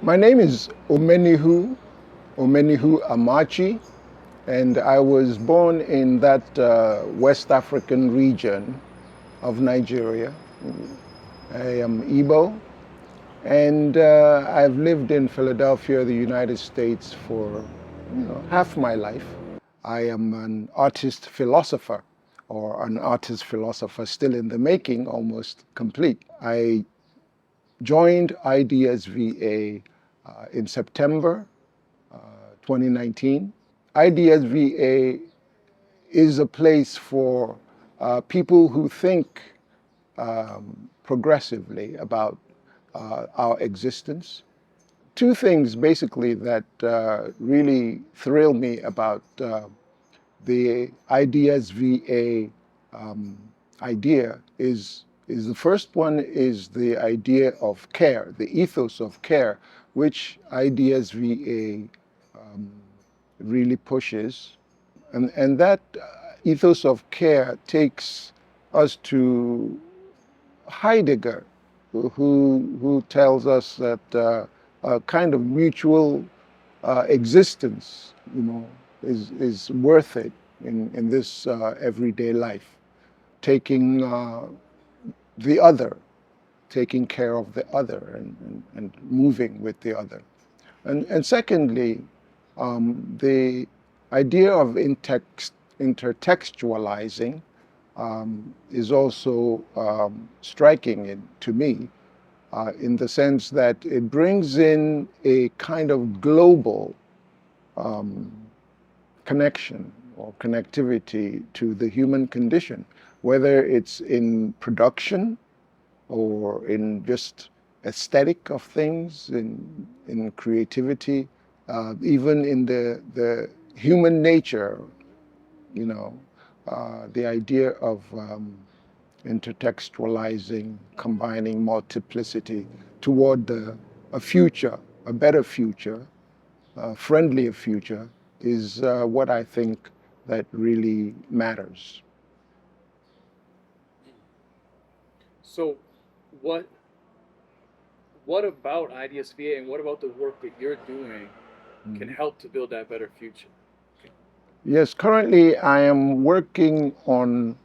My name is Omenihu Amachi, and I was born in that West African region of Nigeria. I am Igbo, and I've lived in Philadelphia, the United States, for half my life. I am an artist philosopher, or an artist philosopher still in the making, almost complete. I joined IDSVA in September 2019. IDSVA is a place for people who think progressively about our existence. Two things basically that really thrill me about the IDSVA idea is the first one is the idea of care, the ethos of care, which IDSVA really pushes. And that ethos of care takes us to Heidegger, who tells us that a kind of mutual existence, is worth it in this everyday life. Taking the other, taking care of the other, and moving with the other. And secondly, the idea of intertextualizing is also striking to me in the sense that it brings in a kind of global connection or connectivity to the human condition, whether it's in production or in just aesthetic of things, in creativity, even in the human nature, the idea of intertextualizing, combining multiplicity toward a future, a better future, a friendlier future, is what I think that really matters. So, what what about IDSVA and what about the work that you're doing can help to build that better future? Yes, currently I am working on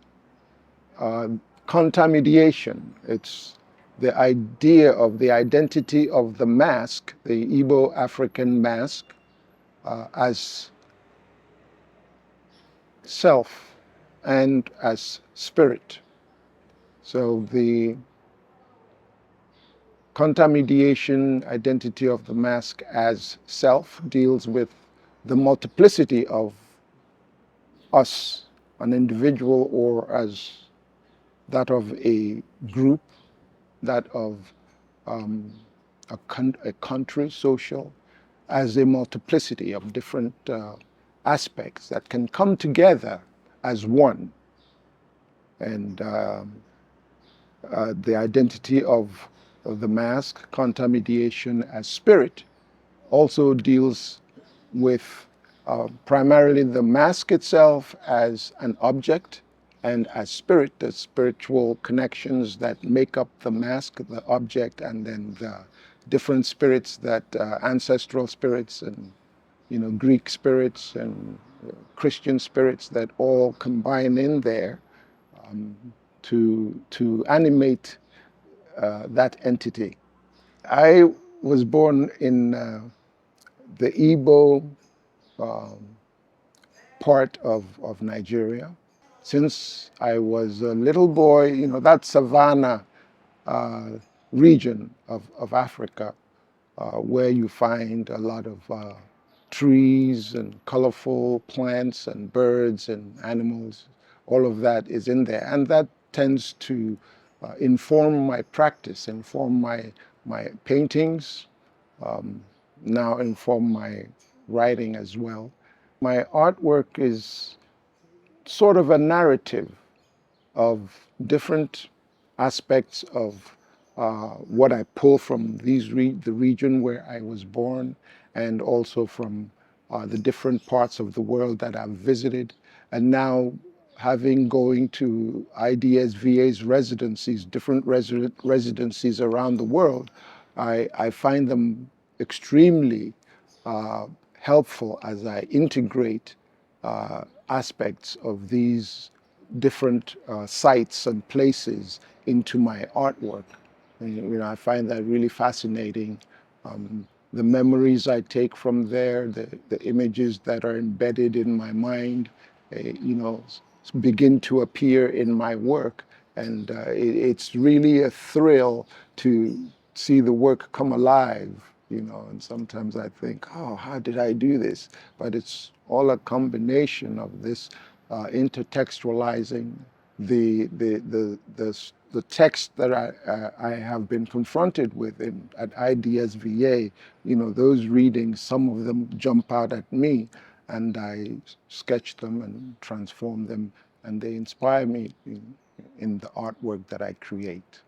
contamination. It's the idea of the identity of the mask, the Igbo African mask, as self and as spirit. So the contamination identity of the mask as self deals with the multiplicity of us, an individual, or as that of a group, that of a country, social, as a multiplicity of different aspects that can come together as one. And the identity of the mask, contamination as spirit, also deals with primarily the mask itself as an object, and as spirit, the spiritual connections that make up the mask, the object, and then the different spirits that ancestral spirits and Greek spirits and Christian spirits that all combine in there to animate that entity. I was born in the Igbo part of Nigeria. Since I was a little boy, that savanna region of Africa, where you find a lot of trees and colorful plants and birds and animals, all of that is in there. And that tends to inform my practice, inform my paintings, now inform my writing as well. My artwork is sort of a narrative of different aspects of what I pull from the region where I was born, and also from the different parts of the world that I've visited. And now, having going to IDSVA's residencies, different residencies around the world, I find them extremely helpful as I integrate aspects of these different sites and places into my artwork. And, I find that really fascinating. The memories I take from there, the images that are embedded in my mind, begin to appear in my work. And it's really a thrill to see the work come alive, and sometimes I think, oh, how did I do this? But it's all a combination of this intertextualizing the text that I have been confronted with at IDSVA. Those readings, some of them jump out at me, and I sketch them and transform them, and they inspire me in the artwork that I create.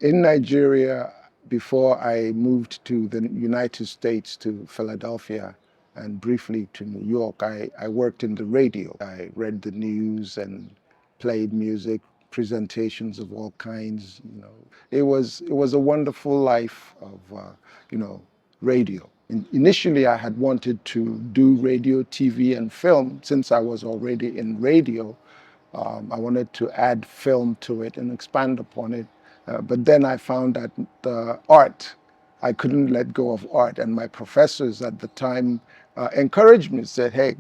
In Nigeria, before I moved to the United States, to Philadelphia, and briefly to New York, I worked in the radio. I read the news and played music, presentations of all kinds. It was a wonderful life of radio. Initially, I had wanted to do radio, TV, and film. Since I was already in radio, I wanted to add film to it and expand upon it. But then I found that art, I couldn't let go of art. And my professors at the time encouraged me, said, hey,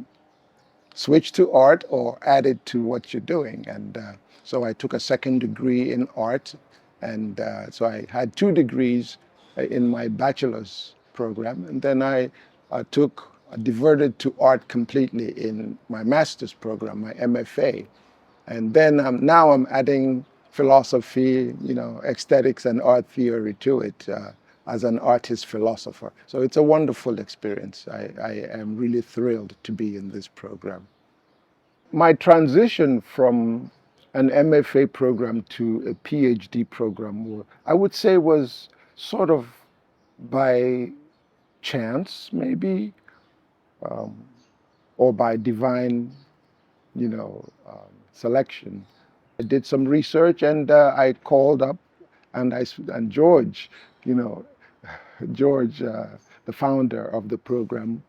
switch to art or add it to what you're doing. And so I took a second degree in art. And so I had 2 degrees in my bachelor's program. And then I diverted to art completely in my master's program, my MFA. And then now I'm adding philosophy, aesthetics and art theory to it as an artist philosopher. So it's a wonderful experience. I am really thrilled to be in this program. My transition from an MFA program to a PhD program, I would say, was sort of by chance, maybe, or by divine, selection. I did some research, and I called up, and George, you know, George, the founder of the program,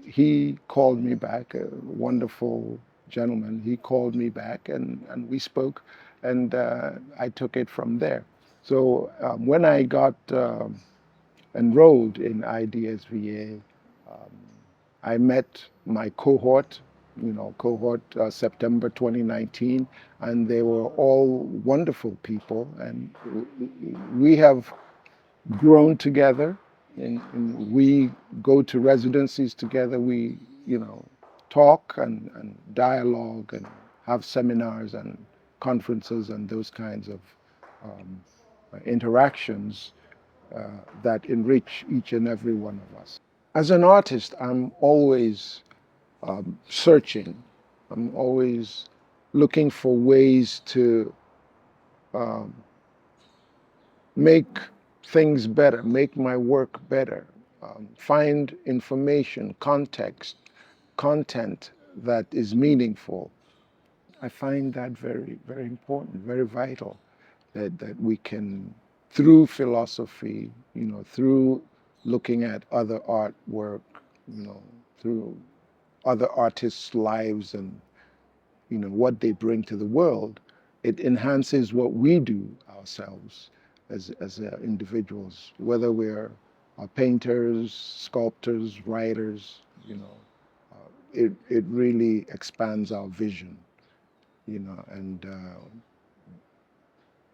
he called me back, a wonderful gentleman. He called me back, and we spoke, and I took it from there. So when I got enrolled in IDSVA, I met my cohort, September 2019, and they were all wonderful people, and we have grown together, and we go to residencies together. We, talk and dialogue and have seminars and conferences and those kinds of interactions that enrich each and every one of us. As an artist, I'm always searching. I'm always looking for ways to um, make things better, make my work better, find information, context, content that is meaningful. I find that very, very important, very vital, that we can, through philosophy, through looking at other artwork, through other artists' lives and what they bring to the world, it enhances what we do ourselves as individuals, whether we're painters, sculptors, writers. It really expands our vision, and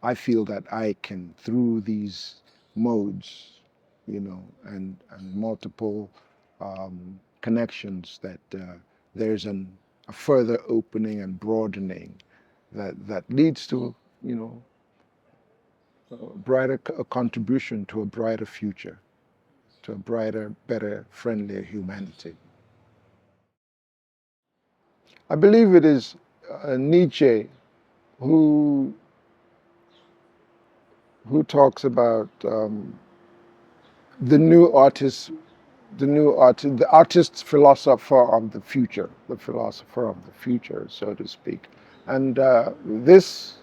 I feel that I can, through these modes, and multiple connections, that there's a further opening and broadening that leads to, a contribution to a brighter future, to a brighter, better, friendlier humanity. I believe it is Nietzsche who talks about the new artist, the artist philosopher of the future, the philosopher of the future, so to speak. And this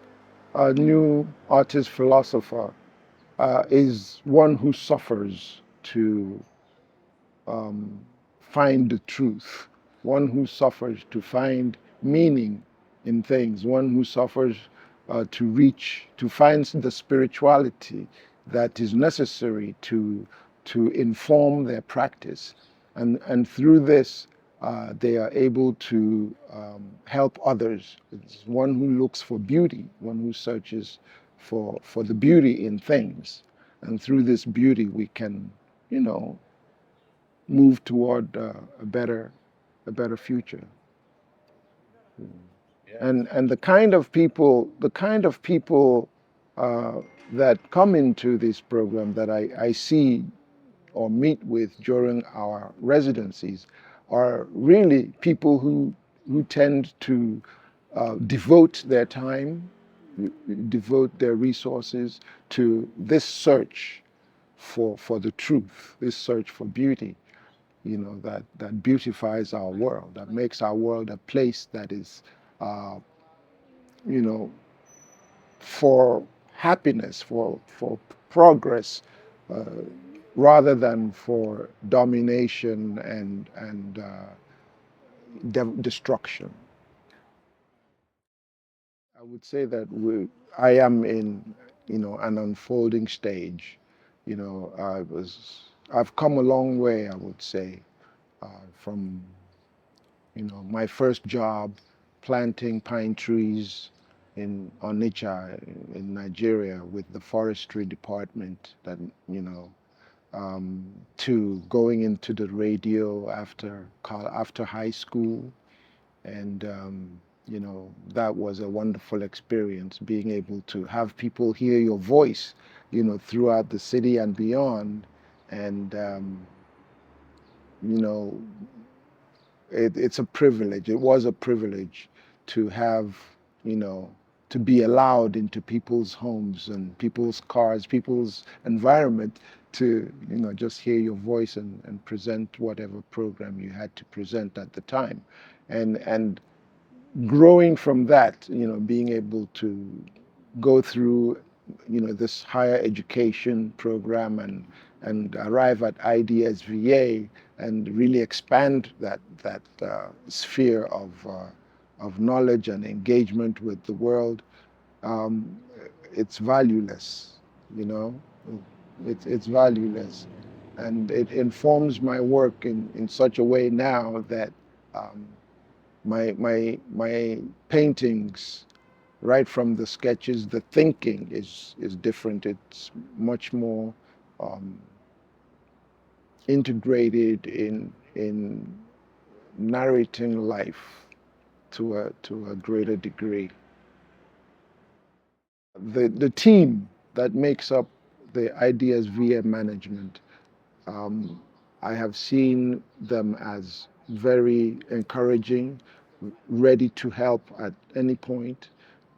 new artist philosopher is one who suffers to find the truth, one who suffers to find meaning in things, one who suffers to find the spirituality that is necessary to inform their practice. And through this, they are able to help others. It's one who looks for beauty, one who searches for the beauty in things. And through this beauty, we can, you know, move toward a better future. Yeah. And the kind of people that come into this program that I see or meet with during our residencies are really people who tend to devote their time, devote their resources to this search for the truth, this search for beauty, you know, that beautifies our world, that makes our world a place that is, you know, for happiness, for progress, uh, rather than for domination and destruction. I would say that I am in, you know, an unfolding stage. You know, I've come a long way, I would say, from, you know, my first job planting pine trees in Onitsha in Nigeria with the forestry department, that, you know, to going into the radio after high school. And you know, that was a wonderful experience, being able to have people hear your voice, you know, throughout the city and beyond. And you know, it's a privilege. It was a privilege to have, you know, to be allowed into people's homes and people's cars, people's environment, to, you know, just hear your voice and present whatever program you had to present at the time. And growing from that, you know, being able to go through, you know, this higher education program and arrive at IDSVA and really expand that sphere of knowledge and engagement with the world, um, it's valueless, you know. It's valueless, and it informs my work in such a way now that um, my paintings, right from the sketches, the thinking is different. It's much more um, integrated in narrating life to a greater degree. The team that makes up the ideas via management, um, I have seen them as very encouraging, ready to help at any point.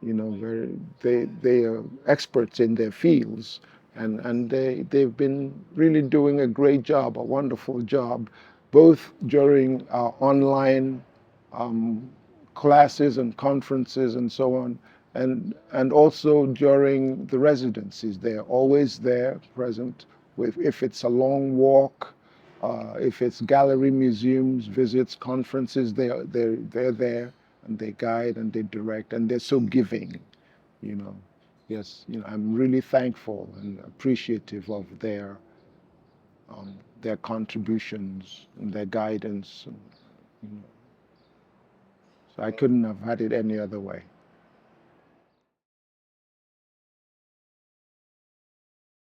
You know, they are experts in their fields, and they've been really doing a great job, a wonderful job, both during our online um, classes and conferences and so on, and also during the residencies. They're always there, present. If it's a long walk, if it's gallery, museums, visits, conferences, they're there, and they guide and they direct, and they're so giving, you know. Yes, you know, I'm really thankful and appreciative of their contributions and their guidance. And, you know, so I couldn't have had it any other way.